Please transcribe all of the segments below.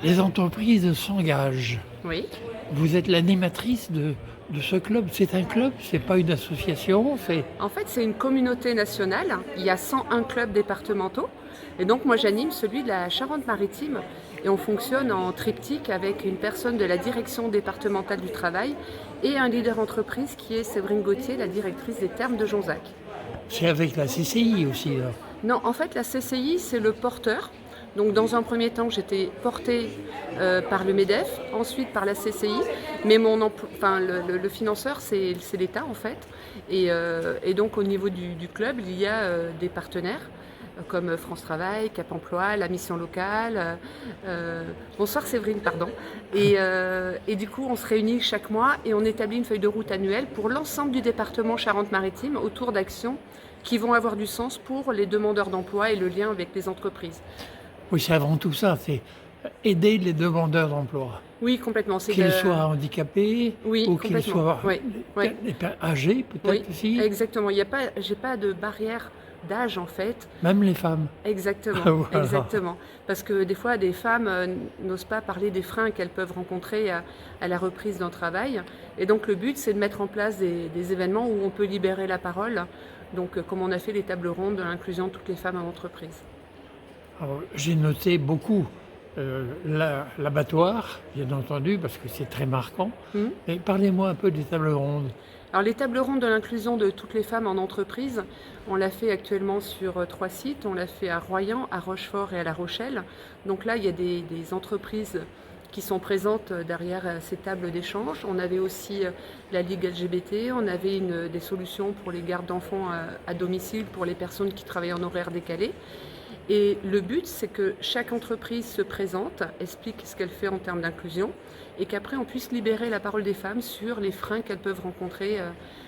Les entreprises s'engagent. Oui. Vous êtes l'animatrice de ce club. C'est un club, c'est pas une association, c'est... En fait, c'est une communauté nationale. Il y a 101 clubs départementaux. Et donc, moi, j'anime celui de la Charente-Maritime. Et on fonctionne en triptyque avec une personne de la direction départementale du travail et un leader entreprise qui est Séverine Gauthier, la directrice des Thermes de Jonzac. C'est avec la CCI aussi, là. Non, en fait, la CCI, c'est le porteur. Donc, dans un premier temps, j'étais portée par le MEDEF, ensuite par la CCI, mais le financeur, c'est l'État, en fait. Et donc, au niveau du club, il y a des partenaires comme France Travail, Cap Emploi, la mission locale. Bonsoir Séverine, pardon. Et du coup, on se réunit chaque mois et on établit une feuille de route annuelle pour l'ensemble du département Charente-Maritime autour d'actions qui vont avoir du sens pour les demandeurs d'emploi et le lien avec les entreprises. Oui, c'est avant tout ça, c'est aider les demandeurs d'emploi. Oui, complètement. Qu'ils soient handicapés Oui, ou qu'ils soient oui, oui. âgés, peut-être Oui, aussi. exactement. J'ai pas de barrière d'âge en fait. Même les femmes. Exactement, Voilà. exactement. Parce que des fois, des femmes n'osent pas parler des freins qu'elles peuvent rencontrer à la reprise d'un travail. Et donc le but, c'est de mettre en place des événements où on peut libérer la parole. Donc comme on a fait les tables rondes de l'inclusion de toutes les femmes en entreprise. Alors, j'ai noté beaucoup l'abattoir, bien entendu, parce que c'est très marquant. Mais parlez-moi un peu des tables rondes. Alors les tables rondes de l'inclusion de toutes les femmes en entreprise, on l'a fait actuellement sur 3 sites. On l'a fait à Royan, à Rochefort et à La Rochelle. Donc là, il y a des entreprises qui sont présentes derrière ces tables d'échange. On avait aussi la Ligue LGBT, on avait des solutions pour les gardes d'enfants à domicile pour les personnes qui travaillent en horaire décalé. Et le but, c'est que chaque entreprise se présente, explique ce qu'elle fait en termes d'inclusion, et qu'après on puisse libérer la parole des femmes sur les freins qu'elles peuvent rencontrer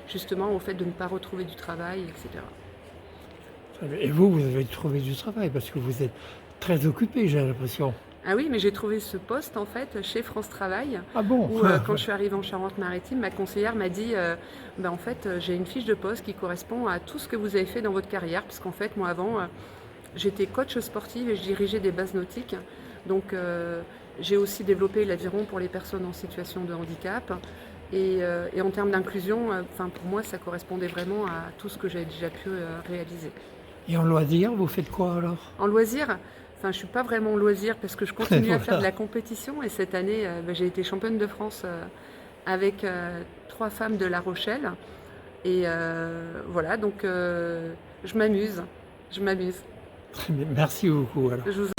justement au fait de ne pas retrouver du travail, etc. Et vous avez trouvé du travail, parce que vous êtes très occupé, j'ai l'impression. Ah oui, mais j'ai trouvé ce poste en fait chez France Travail. Ah bon? Où quand je suis arrivée en Charente-Maritime, ma conseillère m'a dit en fait j'ai une fiche de poste qui correspond à tout ce que vous avez fait dans votre carrière, parce qu'en fait moi avant j'étais coach sportive et je dirigeais des bases nautiques. Donc j'ai aussi développé l'aviron pour les personnes en situation de handicap. Et en termes d'inclusion, pour moi ça correspondait vraiment à tout ce que j'avais déjà pu réaliser. Et en loisir, vous faites quoi alors? En loisir, je ne suis pas vraiment en loisir parce que je continue à faire Voilà. de la compétition. Et cette année, j'ai été championne de France avec 3 femmes de La Rochelle. Et voilà, donc je m'amuse. Je m'amuse. Très bien. Merci beaucoup alors. Je vous